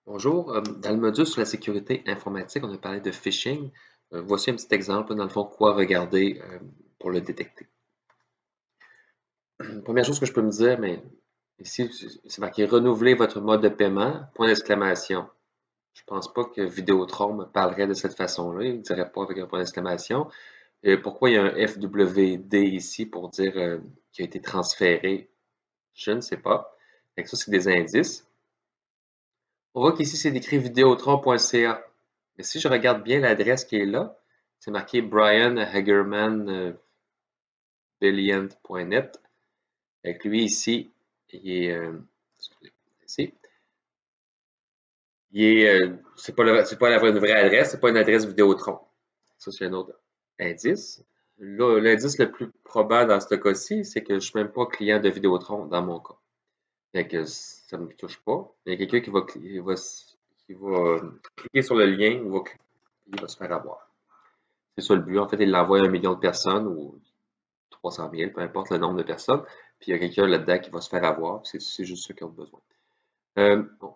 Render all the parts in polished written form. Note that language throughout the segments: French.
Bonjour, dans le module sur la sécurité informatique, on a parlé de phishing. Voici un petit exemple, dans le fond, quoi regarder pour le détecter. Première chose que je peux me dire, mais ici, c'est marqué renouveler votre mode de paiement, point d'exclamation. Je pense pas que Vidéotron me parlerait de cette façon-là, il ne dirait pas avec un point d'exclamation. Pourquoi il y a un FWD ici pour dire qu'il a été transféré? Je ne sais pas. Fait que ça, c'est des indices. On voit qu'ici, c'est écrit vidéotron.ca. Mais si je regarde bien l'adresse qui est là, c'est marqué Brian Hagerman Brilliant.net. Avec lui ici, il est, ici, c'est pas, une vraie adresse, c'est pas une adresse Vidéotron. Ça, c'est un autre indice. Là, l'indice le plus probable dans ce cas-ci, c'est que je ne suis même pas client de Vidéotron dans mon cas. Fait que ça ne me touche pas. Il y a quelqu'un qui va cliquer sur le lien ou il va se faire avoir. C'est ça le but. En fait, il l'envoie à 1 million de personnes ou 300 000, peu importe le nombre de personnes. Puis il y a quelqu'un là-dedans qui va se faire avoir. C'est juste ceux qui ont besoin.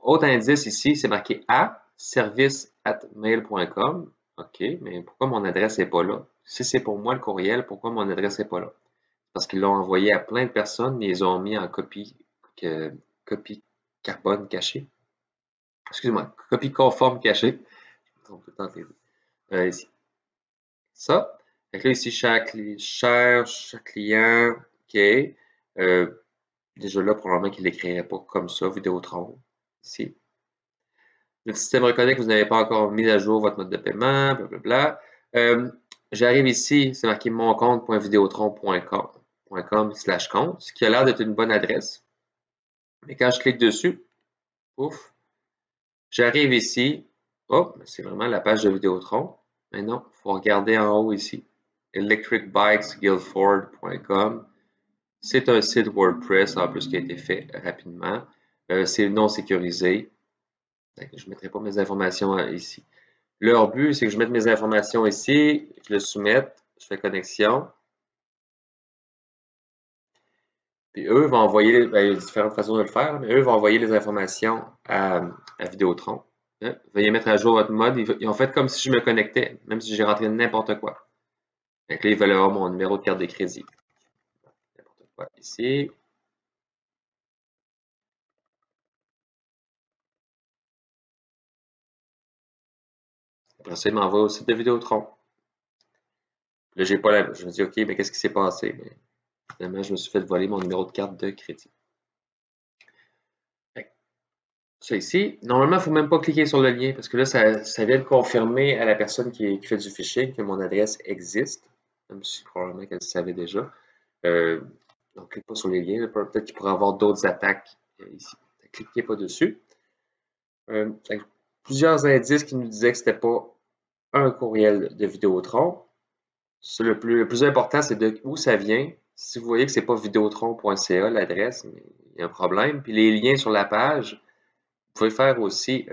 Autre indice ici, c'est marqué A, service@mail.com. OK, mais pourquoi mon adresse n'est pas là? Si c'est pour moi le courriel, pourquoi mon adresse n'est pas là? Parce qu'ils l'ont envoyé à plein de personnes, mais ils ont mis en copie carbone cachée. Excusez-moi, copie conforme cachée. Je me trompe tout le temps entre les deux. Ici. Ça. Fait que là, ici, chaque client, OK. Déjà là, probablement qu'il ne l'écrirait pas comme ça, Vidéotron. Ici. Le système reconnaît que vous n'avez pas encore mis à jour votre mode de paiement, blablabla. J'arrive ici, c'est marqué moncompte.videotron.com/compte, ce qui a l'air d'être une bonne adresse. Mais quand je clique dessus, ouf, j'arrive ici. Oh, c'est vraiment la page de Vidéotron. Mais non, il faut regarder en haut ici. electricbikesguildford.com. C'est un site WordPress en plus qui a été fait rapidement. C'est non sécurisé. Je ne mettrai pas mes informations ici. Leur but, c'est que je mette mes informations ici, je le soumette, je fais connexion. Puis eux vont envoyer, il y a différentes façons de le faire, mais eux vont envoyer les informations à Vidéotron. Veuillez mettre à jour votre mode. Ils ont fait comme si je me connectais, même si j'ai rentré n'importe quoi. Donc là, ils veulent avoir mon numéro de carte de crédit. N'importe quoi ici. Après ça, ils m'envoient au site de Vidéotron. Là, j'ai pas je me dis, OK, mais qu'est-ce qui s'est passé? Mais finalement, je me suis fait voler mon numéro de carte de crédit. Ça ici, normalement, il ne faut même pas cliquer sur le lien parce que là, ça vient de confirmer à la personne qui fait du phishing que mon adresse existe, même si probablement qu'elle le savait déjà. Donc, clique pas sur les liens. Peut-être qu'il pourrait y avoir d'autres attaques ici. Cliquez pas dessus. Plusieurs indices qui nous disaient que ce n'était pas un courriel de Vidéotron. Le plus important, c'est de où ça vient. Si vous voyez que ce n'est pas vidéotron.ca, l'adresse, il y a un problème. Puis les liens sur la page, vous pouvez faire aussi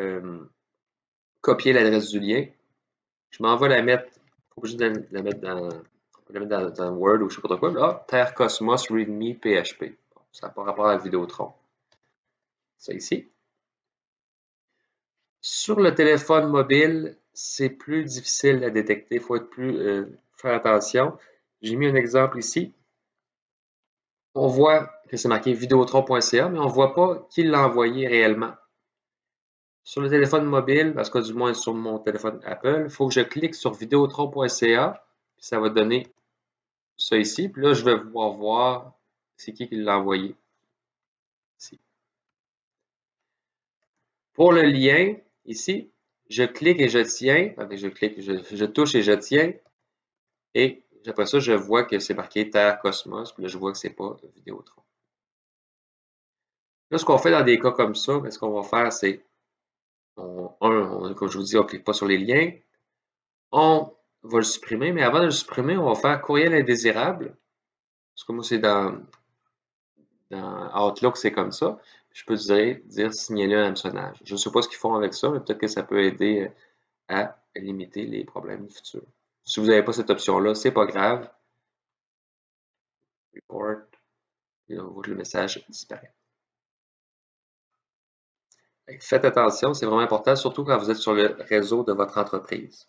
copier l'adresse du lien. Je m'en vais la mettre, pas obligé de la mettre dans Word ou je sais pas trop quoi. Là, Terre Cosmos README PHP. Bon, ça n'a pas rapport à Vidéotron. Ça ici. Sur le téléphone mobile, c'est plus difficile à détecter. Il faut être faire attention. J'ai mis un exemple ici. On voit que c'est marqué vidéotron.ca, mais on ne voit pas qui l'a envoyé réellement. Sur le téléphone mobile, parce que du moins sur mon téléphone Apple, il faut que je clique sur vidéotron.ca, puis ça va donner ça ici. Puis là, je vais pouvoir voir c'est qui l'a envoyé. Ici. Pour le lien, ici, je clique et je tiens. Je touche et je tiens. Et après ça, je vois que c'est marqué Terre Cosmos. Puis là, je vois que c'est pas Vidéotron. Là, ce qu'on fait dans des cas comme ça, ce qu'on va faire, c'est, comme je vous dis, on ne clique pas sur les liens. On va le supprimer, mais avant de le supprimer, on va faire courriel indésirable. Parce que moi, c'est dans Outlook, c'est comme ça. Je peux dire signaler un hameçonnage. Je ne sais pas ce qu'ils font avec ça, mais peut-être que ça peut aider à limiter les problèmes futurs. Si vous n'avez pas cette option-là, c'est pas grave. Report. Et on voit que le message disparaît. Faites attention, c'est vraiment important, surtout quand vous êtes sur le réseau de votre entreprise.